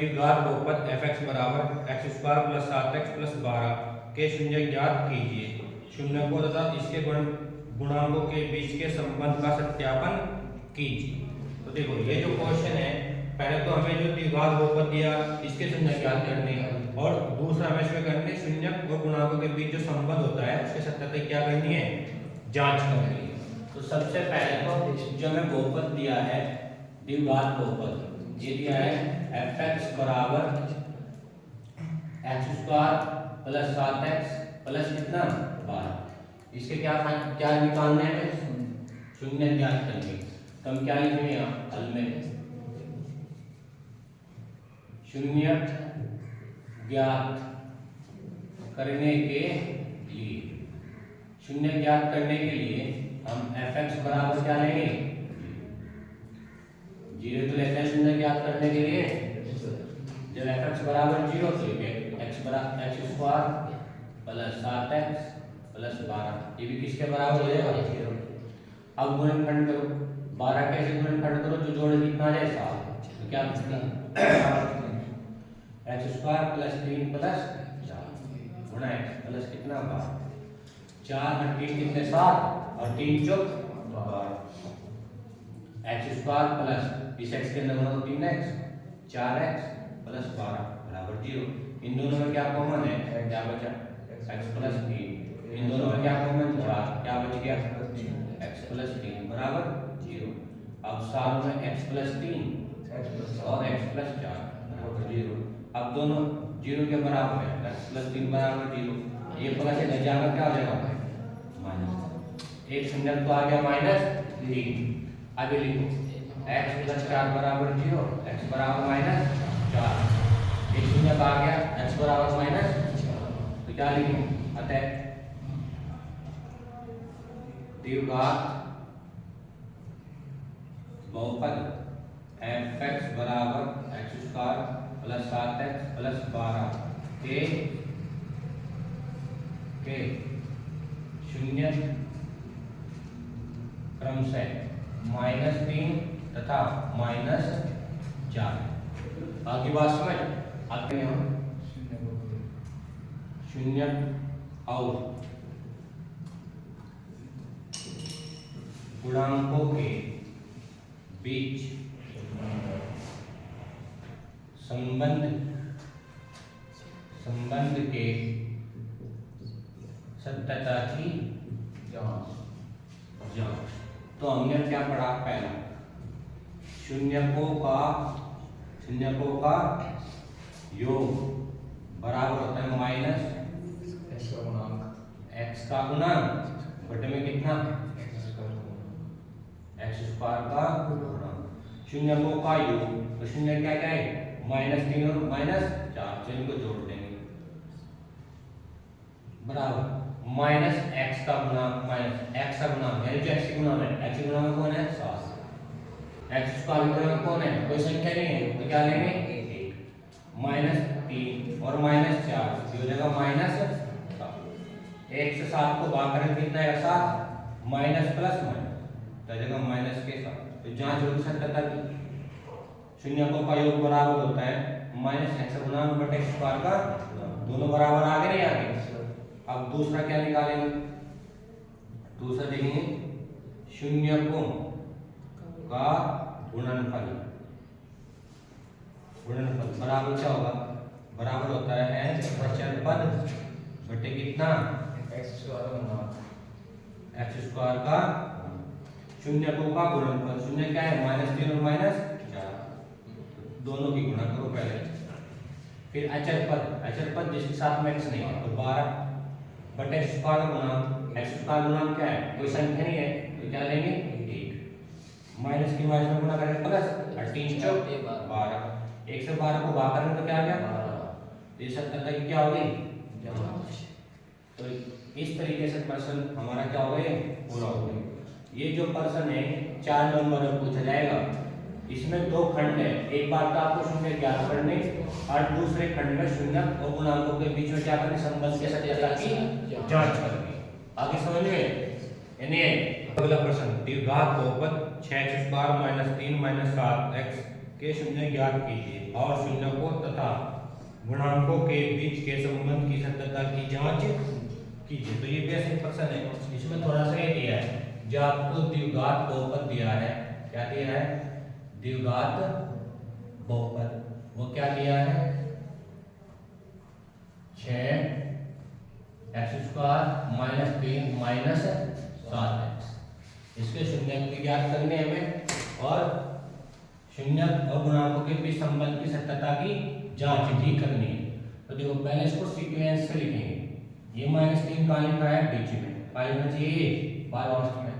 द्विघात बहुपद fx बराबर x² प्लस 7x प्लस 12 के शून्य ज्ञात कीजिए। शून्य को तथा इसके गुणांकों के बीच के संबंध का सत्यापन कीजिए। तो देखो ये जो क्वेश्चन है, पहले तो हमें जो द्विघात बहुपद दिया इसके शून्य ज्ञात करने हैं और दूसरा हमें इसमें करने शून्य और गुणांकों के बीच जो संबंध होता है उसके सत्यापन क्या करनी है, जांच करनी है। तो सबसे पहले तो जो हमें बहुपद दिया है द्विघात बहुपद, ये दिया है fx बराबर x² प्लस 7x प्लस कितना 12। इसके क्या निकालना है, शून्य ज्ञात करनी। तो हम क्या लिखेंगे यहाँ हल में, शून्य ज्ञात करने के लिए, शून्य ज्ञात करने के लिए हम fx बराबर क्या लेंगे, 0 तो लेते हैं शून्य ज्ञात करने के लिए। जब fx बराबर 0 तो x बराबर x² प्लस 7x प्लस 12, ये भी किसके बराबर हो जाएगा। अब गुणनखंड करो, 12 कैसे गुणनखंड करो, जो जोड़ कितना आ जाए 7, तो क्या x² प्लस 3 प्लस 4 गुणा x प्लस कितना 12, 4 और 3 कितने 7 और 3 चौक 12, x² प्लस इस x के अंदर गुणा 3x 4x प्लस 12 बराबर 0। इन दोनों में क्या कॉमन है, क्या बचा x प्लस 3, इन दोनों में क्या कॉमन था, क्या बच गया x प्लस 3 बराबर 0। अब साथ में x प्लस 3 और x प्लस 4 बराबर 0। अब दोनों 0 के बराबर है, x प्लस 3 बराबर 0, ये प्लस इधर जाकर क्या हो जाएगा माइनस, एक शून्य तो आ गया -3। आगे लिखो x प्लस 4 बराबर 0, x बराबर -4, एक शून्य आ गया x बराबर -4, तो क्या लिखेंगे, अतः द्विघात बहुपद fx बराबर x² प्लस 7x प्लस 12 के शून्य क्रमशः -3 तथा -4। आगे बात समझ आते हैं हम, शून्य और गुणांकों के बीच संबंध के सत्यता की जांच। तो हमने क्या पढ़ा, पहला शून्यकों का योग बराबर होता है माइनस x का गुणांक बटे में कितना x² का गुणांक। शून्यकों का योग, तो शून्य क्या क्या है -3 और -4, तो इनको जोड़ देंगे बराबर -x का गुणांक x का गुणांक यानी जो x की गुणांक है, x की गुणांक कौन है 7, x² का गुणांक कौन है, कोई संख्या नहीं है, तो क्या लेंगे 1 -3 और -4, हो जाएगा -7। 1 से 7 को भाग करें कितना है 7, माइनस प्लस माइनस तो जगह माइनस के साथ। तो जांच होगी सत्यता की, शून्यकों का योग बराबर होता है -x गुणांक बटे x² का, दोनों बराबर आगे नहीं आगे। अब दूसरा क्या निकालेंगे, दूसरा देखेंगे शून्यकों का गुणनफल बराबर क्या होगा, बराबर होता है अचर पद बटे कितना x² का शून्यकों का गुणनफल। शून्य क्या है -3 और -4, दोनों की गुणा करो पहले, फिर अचर पद जिसके साथ में x नहीं है तो 12 बटे x² का गुणांक, x² का गुणांक क्या है कोई संख्या नहीं है, तो क्या लेंगे 1, माइनस की माइनस में गुणा करेंगे प्लस 3 चौक 12, 1 से 12 को भाग करेंगे तो क्या आ गया, ये सत्यता की क्या होगी जांच। तो इस तरीके से प्रश्न हमारा क्या हो गया पूरा हो गया। ये जो प्रश्न है 4 नंबर में पूछा जाएगा, इसमें 2 खंड है, एक बार तो आपको शून्य ज्ञात करने और दूसरे खंड में शून्य और गुणांकों के बीच में क्या करने संबंध के सत्यता की जांच करनी। आगे समझ में यानी अगला प्रश्न द्विघात बहुपद 6x² -3 -7x के शून्य ज्ञात कीजिए और शून्य को तथा गुणांकों के बीच के संबंध की सत्यता की जांच कीजिए। तो ये बेसिक प्रश्न है, इसमें थोड़ा सा ये दिया है, जो आपको द्विघात बहुपद दिया है, क्या दिया है, द्विघात बहुपद, वो क्या दिया है 6x² - 3 - 7x। इसके शून्य की ज्ञात करने हमें और शून्य और गुणांकों के बीच संबंध की सत्यता की जांच भी करनी है। तो देखो पहले इसको सीक्वेंस से लिखेंगे, ये -3 कहाँ लिखा है, बीच में, कहाँ लिखना चाहिए, लास्ट में,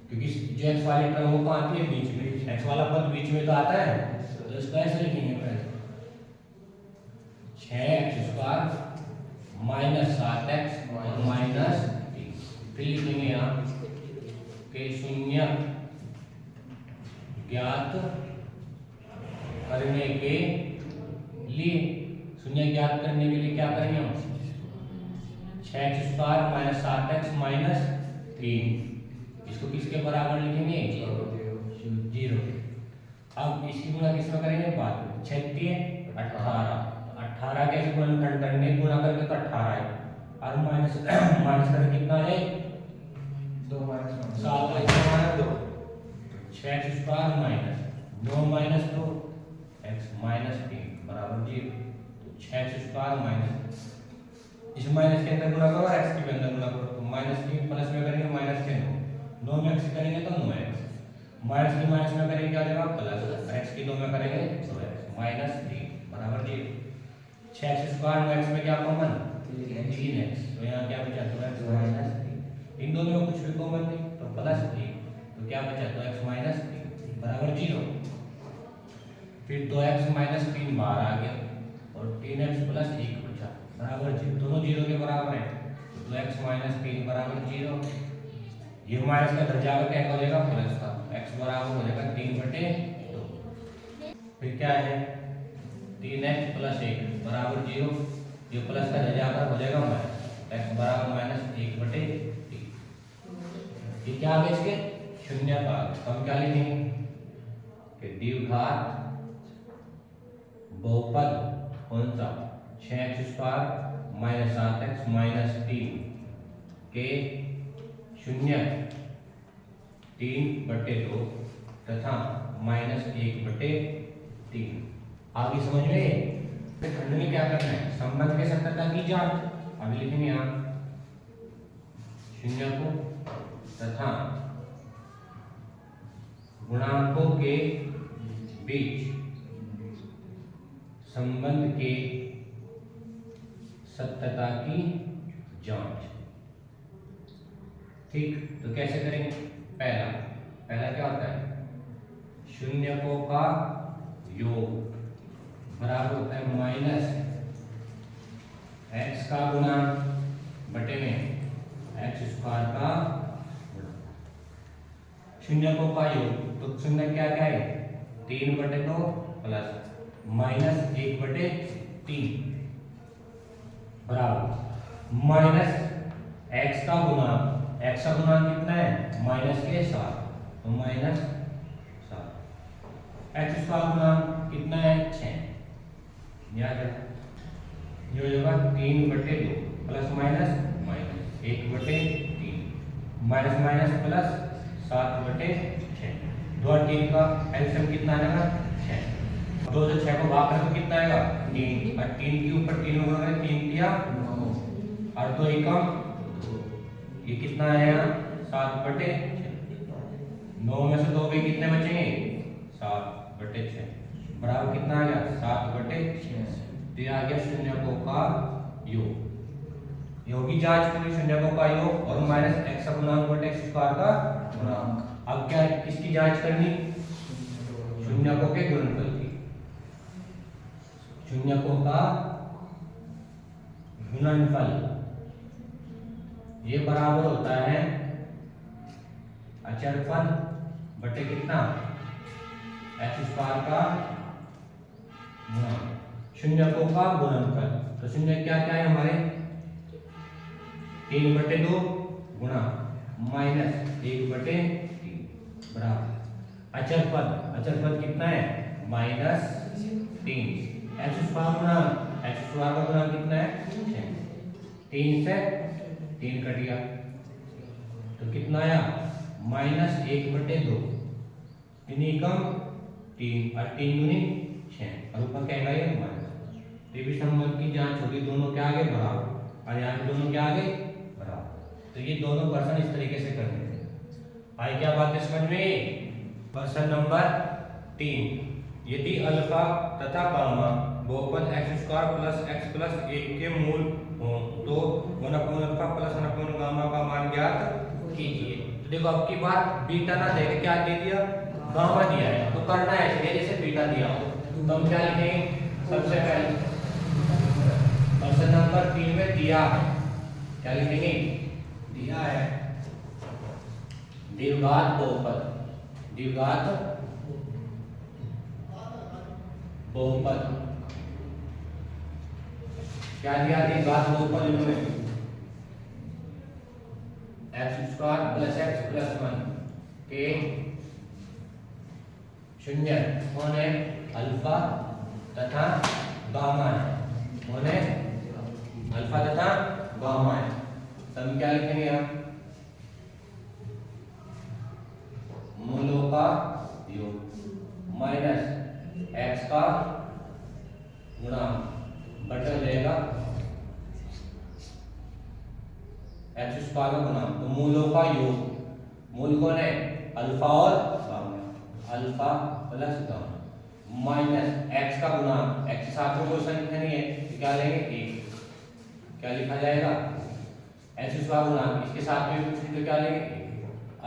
क्योंकि जो x वाली टर्म वो कहाँ आती है, बीच में, x वाला पद बीच में तो आता है, तो इसको ऐसे लिखेंगे पहले 6x² - 7x और -3, फिर लिखेंगे यहाँ के शून्य ज्ञात करने के लिए, शून्य ज्ञात करने के लिए क्या करेंगे हम, 6x² - 7x - 3, इसको किसके बराबर लिखेंगे, 0। अब इसकी गुणा किसमें करेंगे, बाद में, 36 18, 18 कैसे गुणनखंड करने, गुणा करके तो 18 है, और माइनस करके कितना है, 2 - 7 - 2, 6x² - 9 - 2 x - 3 बराबर 0। तो 6x² इस माइनस के अंदर गुणा करो, x के अंदर गुणा करो, तो -3 प्लस में करेंगे -10, 9 में x करेंगे तो 9x, माइनस की माइनस में करेंगे क्या आ जाएगा प्लस, x की 2 में करेंगे 2x - 3 बराबर 0। 6x² में x में क्या कॉमन, 3x, तो यहाँ क्या बचा, 2x - 3, इन दोनों में कुछ भी कॉमन नहीं तो +3, तो क्या बचा, 2x - 3 बराबर 0। फिर 2x - 3 बाहर आ गया और 3x + 1 बचा बराबर 0, दोनों 0 के बराबर है, तो 2x - 3 बराबर 0। ये माइनस का घर जाकर क्या हो जाएगा, प्लस का, x बराबर हो जाएगा 3/2। फिर क्या है, 3x + 1 बराबर 0, ये प्लस का घर जाकर हो जाएगा माइनस, x बराबर -1/3। ये क्या आ गया, इसके शून्य का, हम क्या लिखेंगे कि द्विघात बहुपद कौन सा, 6x² - 7x - 3 के शून्य 3/2 तथा -1/3। आगे समझ में, फिर खंड में क्या करना है, संबंध के सत्यता की जांच। अभी लिखेंगे यहाँ शून्य को तथा गुणांकों के बीच संबंध के सत्यता की जांच। ठीक, तो कैसे करेंगे, पहला क्या होता है, शून्यकों का योग बराबर होता है -x का गुणा बटे में x² का गुणा, शून्यकों का योग, तो शून्य क्या क्या है, 3/2 प्लस -1/3 बराबर -x का गुणा, x का गुणा कितना है, -7, तो -7, x² गुणा कितना है, 6, याद है, ये हो जाएगा 3/2 plus minus 1/3, minus minus plus 7/6, 2 और 3 का एलसीएम कितना आएगा, 6, 2 से 6 को भाग करें तो कितना आएगा, 3, और 3 के ऊपर 3 होगा, 3 किया 9, और 2 एकम, ये कितना आएगा, 7/6, 9 में से 2 भी कितने बचेंगे, 7/6, बराबर कितना आ गया, 7/6। तो ये आ गया शून्यकों का योग। योग की जांच करें, शून्यकों का योग और -x गुणांक बटे x² का गुणांक। अब क्या किसकी जांच करनी, शून्यकों के गुणनफल की, शून्यकों का गुणनफल ये बराबर होता है अचरफल बटे कितना, x² का गुणांक, शून्यकों का गुणनफल। तो शून्य क्या क्या है हमारे, 3/2 गुणा -1/3 बराबर अचर पद कितना है, माइनस 3 एक्स स्क्वायर का गुणांक कितना है 6 3 से 3 कट गया तो कितना आया -1/2 इतनी कम 3 और 3 दूनी 6 और ऊपर क्या आएगा ये माइनस तो भी संबंध की जांच होगी दोनों क्या आगे बराबर और यहाँ दोनों क्या आगे बराबर तो ये दोनों पर्सन इस तरीके से करने थे आई क्या बात है समझ में। पर्सन नंबर 3 यदि अल्फा तथा गामा बहुपद x² + x + 1 के मूल हो तो 1/अल्फा + 1/गामा का मान ज्ञात कीजिए। तो देखो अब की बार बीटा ना देके क्या दे दिया गामा दिया है तो करना है ऐसे जैसे बीटा दिया हो तो हम क्या लिखेंगे सबसे पहले पर्सन नंबर 3 में दिया है क्या लिखेंगे दिया है द्विघात बहुपद क्या दिया द्विघात बहुपद इन्होंने x² + x + 1 के शून्य कौन है अल्फा तथा गामा है कौन है अल्फा तथा गामा है तो हम क्या लिखेंगे हम मूलों का योग माइनस x का गुणांक बटा जाएगा x² का गुणांक तो मूलों का योग मूल कौन है अल्फा और gamma alpha plus gamma minus x का गुणांक x के साथ में कोई संख्या नहीं है तो क्या लेंगे 1 क्या लिखा जाएगा x² गुणांक इसके साथ में कुछ नहीं तो क्या लेंगे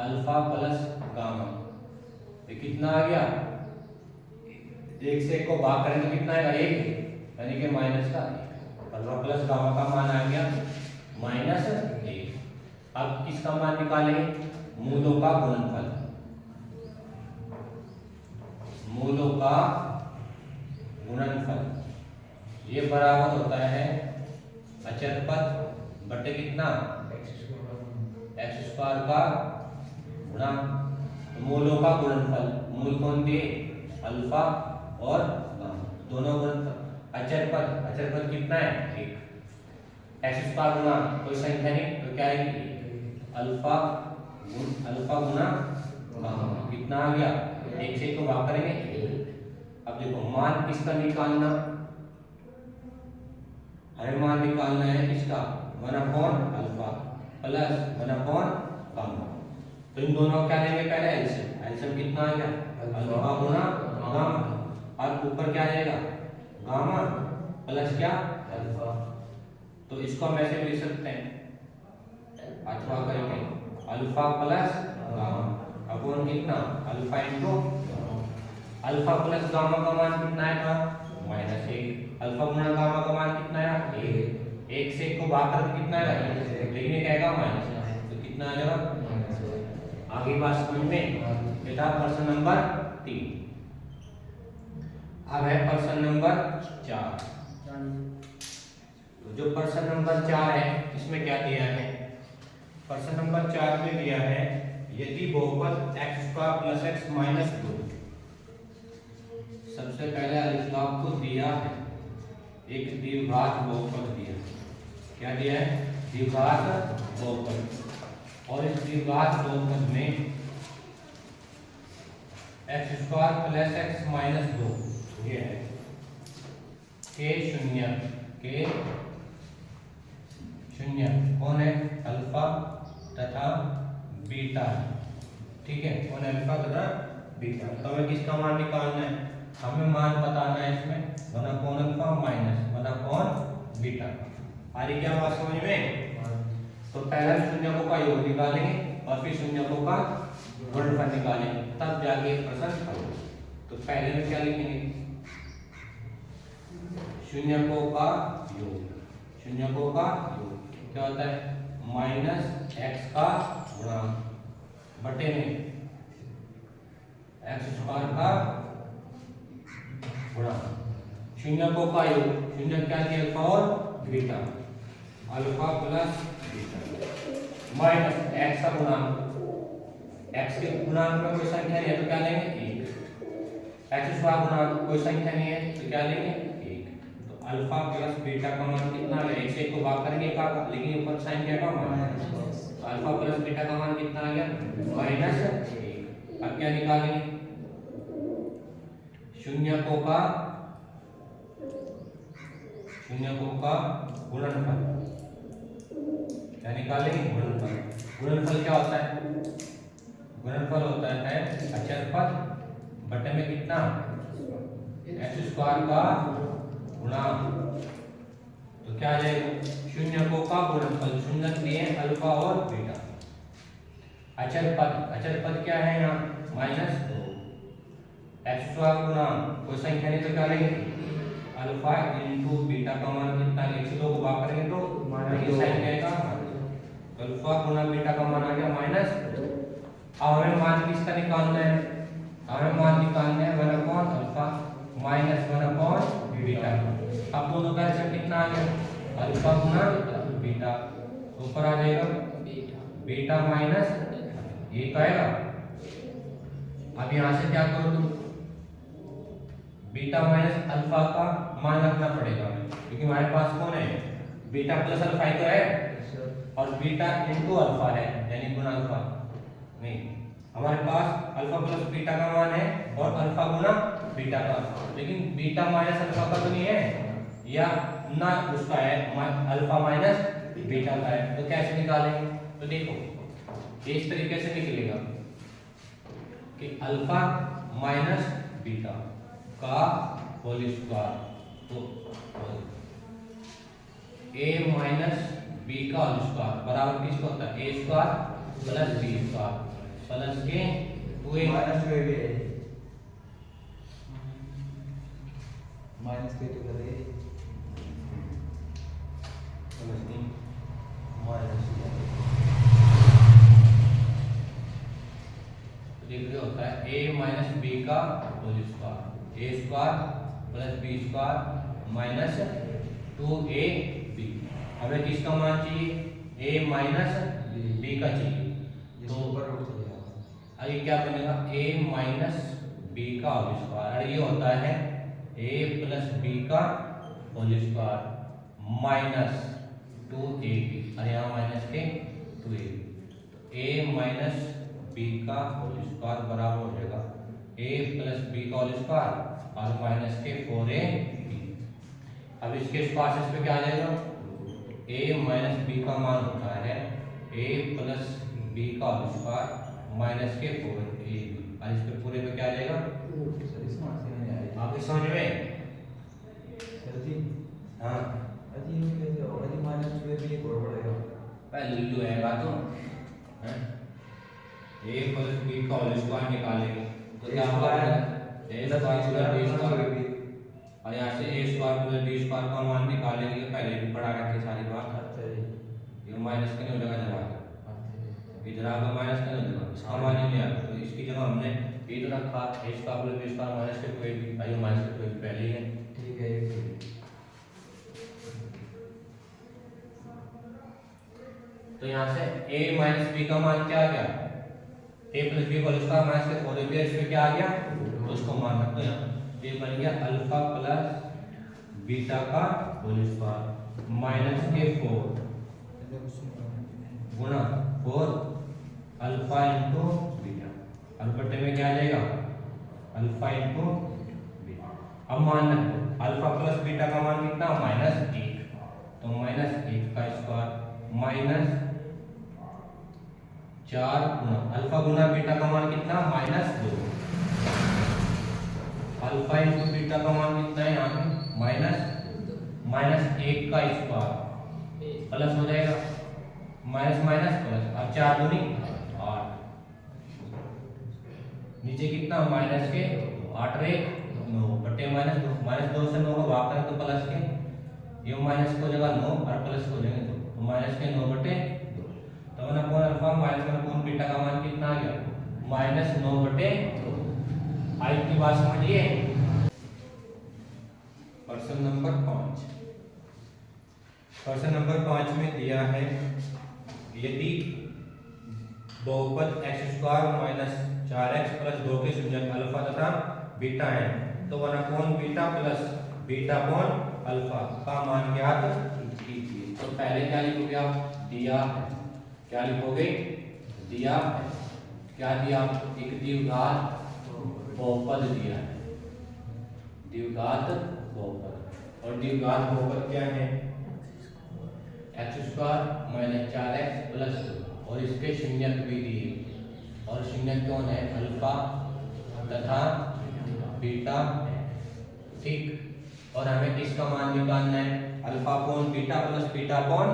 अल्फा प्लस गामा तो कितना आ गया 1 से 1 को भाग करें तो कितना आएगा 1 यानी कि माइनस का 1 अल्फा प्लस गामा का मान आ गया -1। अब किसका मान निकालेंगे मूलों का गुणनफल ये बराबर होता है अचर पद बटे कितना x² का गुणांक मूलों का गुणनफल मूल कौन दिए अल्फा और गामा दोनों गुणनफल अचर पद कितना है 1 x² गुणांक कोई संख्या नहीं तो क्या आएगी अल्फा गुना गामा कितना आ गया 1 से 1 को भाग करेंगे। अब देखो मान किसका निकालना हमें मान निकालना है किसका 1/अल्फा प्लस 1/गामा तो इन दोनों क्या लेंगे पहले एलसीएम कितना आ गया अल्फा गुना गामा और ऊपर क्या आएगा गामा प्लस क्या अल्फा तो इसको हम ऐसे लिख सकते हैं अथवा करेंगे अल्फा प्लस गामा अपॉन कितना alpha into alpha plus gamma का मान कितना आएगा -1 अल्फा गुना गामा का मान कितना है 1 से 1 को भाग कर कितना आएगा लेकिन ये कहेगा माइनस तो कितना आ जाएगा आगे बात समझ में बेटा पर्सन नंबर 3 अब है पर्सन नंबर 4 तो जो पर्सन नंबर 4 है इसमें क्या दिया है पर्सन नंबर 4 में दिया है यदि बहुपद x² + x - 2 सबसे पहले अलिफ्लाफ को दिया है एक द्विघात बहुपद दिया क्या दिया है द्विघात बहुपद और इस द्विघात बहुपद में x² + x - 2 ये है के शून्य कौन है अल्फा तथा बीटा ठीक है कौन है अल्फा तथा बीटा तो हमें किसका मान निकालना है हमें मान बताना है इसमें 1/अल्फा माइनस 1/बीटा आ रही क्या बात समझ में तो पहले शून्यकों का योग निकालेंगे और फिर शून्यकों का गुणनफल निकालेंगे तब जाके प्रश्न तो पहले में क्या लिखेंगे शून्यकों का योग क्या होता है -x का गुणांक बटे में x² का गुणांक शून्यकों का योग शून्य क्या दिया अल्फा और beta alpha plus beta minus x का गुणांक x के गुणांक में कोई संख्या नहीं है तो क्या लेंगे 1 एक्स स्क्वायर गुना कोई संख्या नहीं है तो क्या लेंगे 1। तो अल्फा प्लस बीटा का मान कितना आ गया, 1 से 1 को भाग करेंगे का, लेकिन ऊपर साइन क्या का माइनस। तो अल्फा प्लस बीटा का मान कितना आ गया -1। अब क्या निकालेंगे, शून्यकों का गुणनफल। क्या निकालेंगे, गुणनफल। गुणनफल क्या होता है, गुणनफल होता है अचर पद बटे में कितना एक्स स्क्वायर का गुणा। तो क्या आ जाएगा, शून्यकों का गुणनफल, शून्य दिए अल्फा और बीटा। अचर पद क्या है यहाँ -2। एक्स स्क्वायर गुणा कोई संख्या नहीं तो क्या लेंगे अल्फा इंटू बीटा का मान कितना, 1 से 2 को भाग करेंगे तो साइन आएगा। तो अल्फा गुणा बीटा का मान आ गया -2। अब हमें मान किसका निकालना है, हमें मान निकालना है 1/अल्फा -1/बीटा। अब दोनों का आंसर कितना आ गया, अल्फा गुणा बीटा, ऊपर आ जाएगा बीटा माइनस ये आएगा। अब यहाँ से क्या करो तुम, बीटा माइनस अल्फा का मान रखना पड़ेगा हमें, क्योंकि हमारे पास कौन है, बीटा प्लस अल्फा ही तो है और बीटा इंटू अल्फा है यानी गुणा अल्फा नहीं, हमारे पास अल्फा प्लस बीटा का मान है और अल्फा गुणा बीटा का, लेकिन बीटा माइनस अल्फा का तो नहीं है या ना उसका है, अल्फा माइनस बीटा का है। तो कैसे निकालेंगे, तो देखो इस तरीके से निकलेगा कि अल्फा माइनस बीटा का होल स्क्वायर, तो a माइनस बी का होल स्क्वायर बराबर किसको होता है, a square plus B square plus के 2a माइनस के तो करे देखिए होता है a माइनस बी का whole square, a square plus B square minus 2ab। हमें किसका मान चाहिए, a माइनस बी का चाहिए, तो ऊपर उठ जाएगा। अब ये क्या बनेगा, a माइनस बी का होल स्क्वायर, और ये होता है a प्लस बी का होल स्क्वायर माइनस 2ab, और यहाँ माइनस के 2ab। तो a माइनस बी का होल स्क्वायर बराबर हो जाएगा a प्लस बी का होल स्क्वायर और माइनस के 4ab। अब इसके स्क्वायर से इस पे क्या आ जाएगा, a माइनस बी का मान होता है a प्लस बी का होल स्क्वायर माइनस के 4ab, और इस पे पूरे पे क्या आ जाएगा, आपकी समझ में हाँ पहले लल्लू आएगा तो a प्लस बी का होल स्क्वायर निकालेंगे तो क्या होगा, a square plus B square, और यहाँ से a square plus B square का मान निकालेंगे, पहले भी पढ़ा रखी सारी बात। ये माइनस का नहीं हो जाएगा जवाब, इधर आगे माइनस का नहीं हो जाएगा, इसका मान ही नहीं आएगा, तो इसकी जगह हमने ये तो रखा a square plus B square minus के 2ab, आइए माइनस के 2ab पहले ही है, ठीक है। तो यहाँ से a माइनस बी का मान क्या आ गया, a plus B whole square minus के 4ab, इसमें क्या आ गया, तो उसको मान रखते हैं, ये बन गया अल्फा प्लस बीटा का होल स्क्वायर माइनस के 4 गुणा 4 अल्फा इंटू बीटा, और बटे में क्या आ जाएगा अल्फा इंटू बीटा। अब मान रखो अल्फा प्लस बीटा का मान कितना -1, तो -1 का स्क्वायर माइनस 4 गुना अल्फा गुना बीटा का मान कितना -2, अल्फा इंटू बीटा का मान कितना है यहाँ पे -1 का स्क्वायर प्लस हो जाएगा माइनस माइनस प्लस, अब 4 दूनी 8, नीचे कितना माइनस के 8 रे 9 बटे -2 से 9 को भाग करें तो प्लस के, ये माइनस को जगह 9 और प्लस को जगह 2, तो माइनस के 9 बटे 2, तो 1 अल्फा माइनस 1 बीटा का मान कितना आ गया -9 बटे 2। आई की बात समझिए। प्रश्न नंबर 5, प्रश्न नंबर 5 में दिया है यदि बहुपद x² - 4x + 2 के शून्यक अल्फा तथा बीटा है, तो 1 beta plus beta upon alpha का मान ज्ञात कीजिए। तो पहले क्या लिखोगे आप, दिया है, क्या लिखोगे, दिया है, क्या दिया, एक द्विघात बहुपद दिया है, द्विघात बहुपद, और द्विघात बहुपद क्या है, x² - 4x प्लस 2, और इसके शून्यक भी दिए, और शून्यक कौन है, अल्फा तथा बीटा, ठीक। और हमें किसका मान निकालना है, alpha upon beta plus beta upon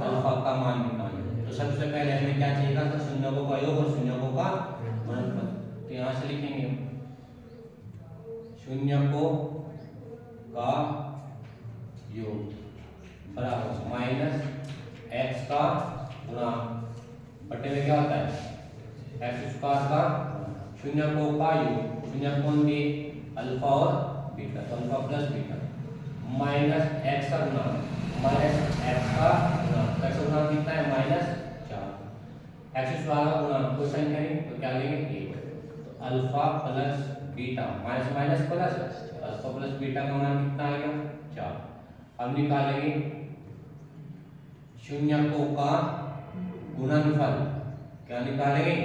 alpha का मान निकालना है। तो सबसे पहले हमें क्या चाहिए था, शून्यकों का योग और शून्यकों का गुणनफल। तो यहाँ से लिखेंगे शून्यकों का योग बराबर माइनस x का गुणा बटे में क्या होता है, x² का शून्यकों का योग, शून्यक कौन दिए, अल्फा और बीटा, तो alpha plus beta minus x का गुणा माइनस x का गुणा, x का गुणा कितना है, -4, x² का गुणा कोई संख्या नहीं तो क्या लेंगे 1, तो alpha plus beta minus minus plus, alpha plus beta का मान कितना आ गया 4। अब निकालेंगे शून्यकों का गुणनफल, क्या निकालेंगे,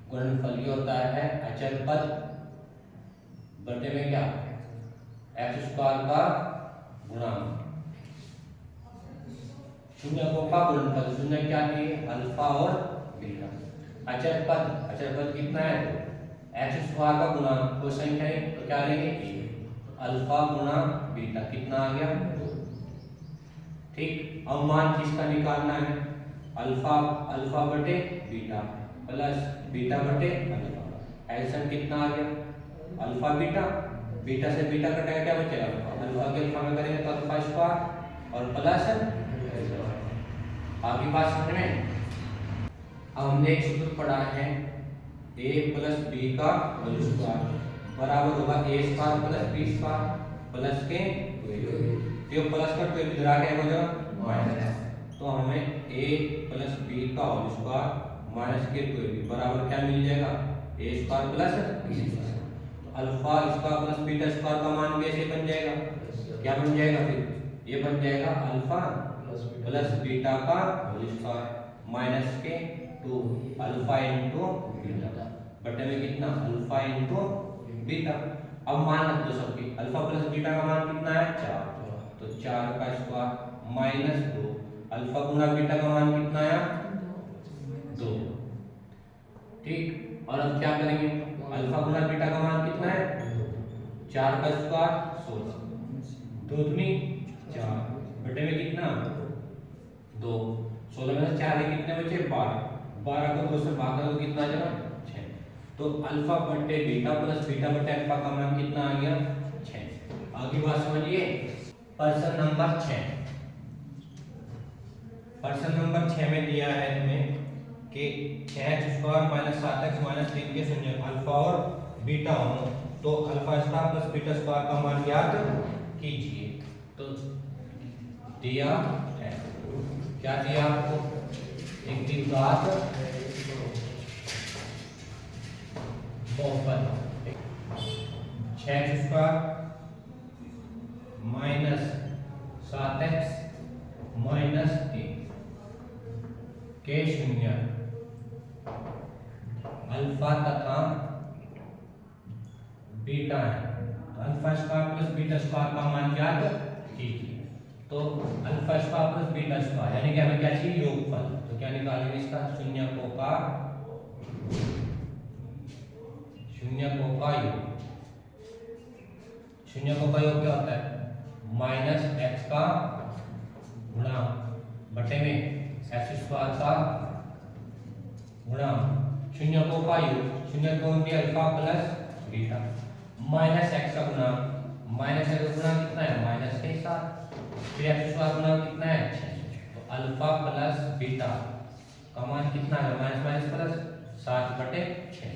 गुणनफल ये होता है अचर पद बटे में क्या, x² का गुणा शून्यकों का गुणनफल, शून्य क्या किए, अल्फा और बीटा, अचर पद कितना है, x² का गुणा कोई संख्या है तो क्या लेंगे 1, अल्फा गुणा बीटा कितना आ गया 2, ठीक। अब मान किसका निकालना है, अल्फा बटे बीटा प्लस बीटा बटे अल्फा, एलसीएम कितना आ गया, अल्फा बीटा, बीटा से बीटा कटेगा क्या बचेगा, अल्फा के अल्फा में करेंगे तो अल्फा स्क्वायर और प्लस, आगे बात समझ में। अब हमने एक सूत्र पढ़ा है a प्लस बी का होल स्क्वायर बराबर होगा a² प्लस b² प्लस के ये प्लस का कोई इधर आ गया हो जाएगा माइनस, तो हमें a प्लस b का होल स्क्वायर माइनस के कोई बराबर क्या मिल जाएगा, a² प्लस b², तो alpha square plus beta square का मान कैसे बन जाएगा, क्या बन जाएगा, फिर ये बन जाएगा अल्फा प्लस बीटा का होल स्क्वायर माइनस के 2 अल्फा इंटू बीटा बटे में कितना, अल्फा इंटू बीटा। अब मान रख दो सबके, अल्फा प्लस बीटा का मान कितना है 4, तो 4 का स्क्वायर माइनस 2 अल्फा गुना बीटा का मान कितना है 2, ठीक। और अब क्या करेंगे, अल्फा गुना बीटा का मान कितना है 4 का स्क्वायर 16, 2 दूनी 4 बटे में कितना 2, 16 में 4 है कितने बचे 12, 12 को 2 से भाग करो कितना आ जाएगा 6, तो अल्फा बटे बीटा प्लस बीटा बटे अल्फा का मान कितना आ गया 6। आगे बात समझिए, प्रश्न नंबर 6, प्रश्न नंबर 6 में दिया है हमें कि 6x² - 7x - 3 के शून्य अल्फा और बीटा हो, तो alpha square plus beta square का मान ज्ञात कीजिए। तो दिया है, क्या दिया आपको, एक द्विघात बहुपद 6x² - 7x - 3 के शून्य अल्फा तथा बीटा है, तो alpha square plus beta square का मान ज्ञात कीजिए। तो alpha square plus beta square यानी कि हमें क्या चाहिए, योगफल, तो क्या निकालेंगे इसका, शून्यकों का योग, शून्यकों का योग क्या होता है माइनस x का गुणा बटे में x² का गुणा शून्यकों का योग, शून्य कौन दिया alpha plus beta minus x का गुणा, माइनस x का गुणा कितना है माइनस के साथ, फिर x² गुणा कितना है 6, तो अल्फा प्लस बीटा का मान कितना है माइनस माइनस प्लस 7 बटे 6।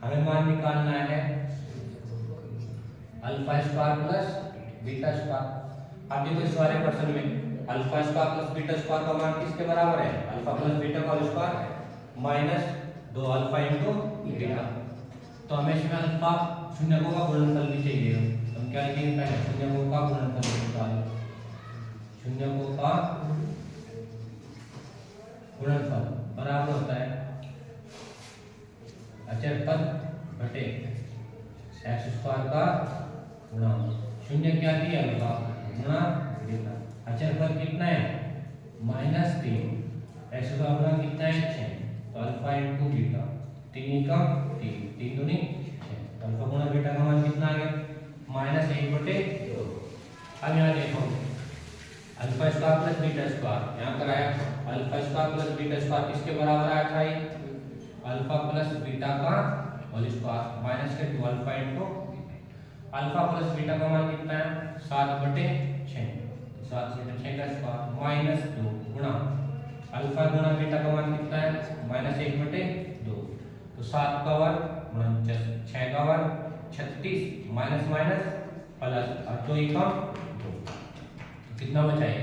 हमें मान निकालना है alpha square plus beta square. अब देखो इस वाले प्रश्न में alpha square plus beta square का मान किसके बराबर है, अल्फा प्लस बीटा का square minus 2 alpha into beta, तो हमें इसमें अल्फा शून्यकों का गुणनफल भी चाहिए, हम क्या लिखेंगे पहले शून्यकों का गुणनफल निकाल, शून्यकों का गुणनफल बराबर होता है अचर पद बटे एक्स स्क्वायर का गुणा शून्य क्या दिया अल्फा गुणा बीटा, अचर पद कितना है -3, एक्स का गुणा कितना है 6, तो अल्फा इंटू बीटा 3 का 3 दूनी 6, अल्फा गुणा बीटा का मान कितना आ गया -1/2। अब यहाँ देखो alpha square plus beta square यहाँ पर आया, alpha square plus beta square किसके बराबर आया था, अल्फा प्लस बीटा का होल स्क्वायर माइनस के 2 alpha into alpha plus beta का मान कितना है 7/6, 7/6 का स्क्वायर -2 गुणा अल्फा गुणा बीटा का मान कितना है -1/2, तो 7 का वर्ग गुणा 6 का वर्ग 36 माइनस माइनस प्लस और 2 का 2, कितना बचाए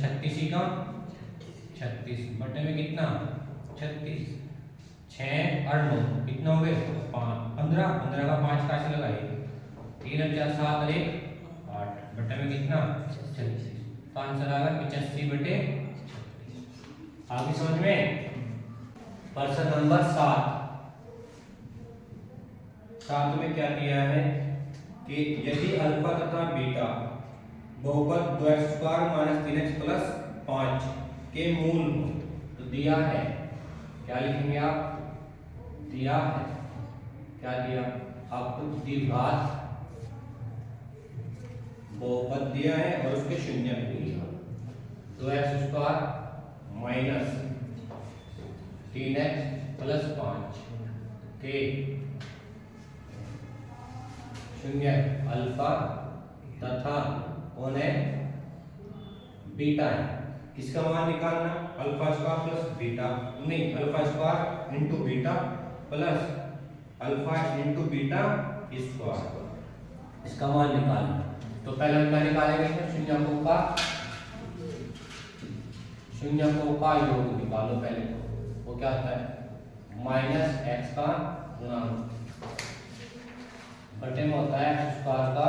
36 का 36 बटे में कितना 36, 6 और 9 कितना हो गए 15, 15 का 5 का ऐसे लगाइए 3 और 4 7 और 1 8 बटे में कितना 36, तो आंसर आ गया 85/36। आगे समझ में प्रश्न नंबर 7 में क्या दिया है कि यदि अल्फा तथा बीटा बहुपद 2x² - 3x + 5 के मूल हो, तो दिया है क्या लिखेंगे आप, दिया है क्या दिया आपको द्विघात बहुपद दिया है और उसके शून्य दिया 2x² - 3x + 5 के शून्य अल्फा तथा कौन है बीटा है, किसका मान निकालना अल्फा स्क्वायर प्लस बीटा नहीं alpha square into beta plus alpha into beta square, इसका मान निकालना। तो पहले हम क्या निकालेंगे शून्यकों का योग निकालो पहले, वो क्या होता है -x का गुणांक बटे में होता है x स्क्वायर का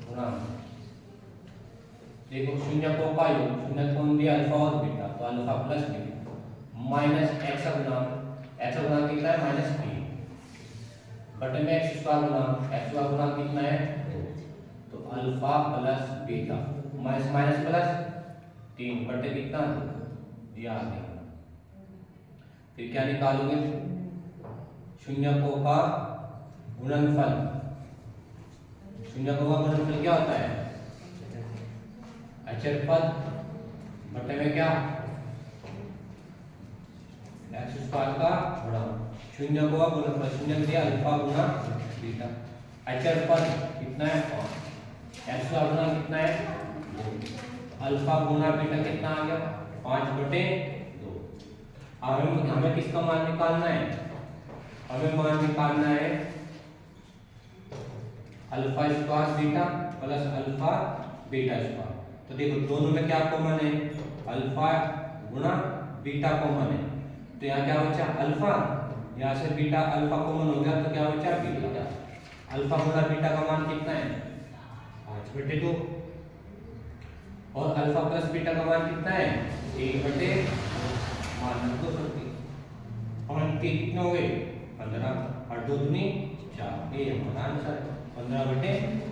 गुणांक। देखो शून्यकों का योग, शून्य कौन दिया अल्फा और बीटा, तो alpha plus beta minus x का गुणांक, x का गुणांक कितना है -3 बटे में x स्क्वायर गुणांक, x का गुणांक कितना है तो alpha plus beta minus minus plus 3 बटे कितना दिया आ गया। फिर क्या निकालोगे शून्यकों का गुणनफल, शून्यकों का गुणनफल क्या होता है अचर पद बटे में क्या एक्स स्क्वायर का गुणा शून्य को गुणनफल, शून्य दिया अल्फा गुणा बीटा, अचर पद कितना है 5, एक्स का गुणा कितना है 2, अल्फा गुणा बीटा कितना आ गया 5/2। अब हमें किसका मान निकालना है, हमें मान निकालना है alpha square beta plus alpha beta square. तो देखो दोनों में क्या कॉमन है अल्फा गुणा बीटा कॉमन है, तो यहाँ क्या बचा अल्फा, यहाँ से बीटा अल्फा कॉमन हो गया तो क्या बचा बीटा, अल्फा गुणा बीटा का मान कितना है 5/2 और अल्फा प्लस बीटा का मान कितना है 1/2 मान 2 और 3 कितने हो गए 15 और 2 दूनी 4, ये हमारा आंसर 15/2।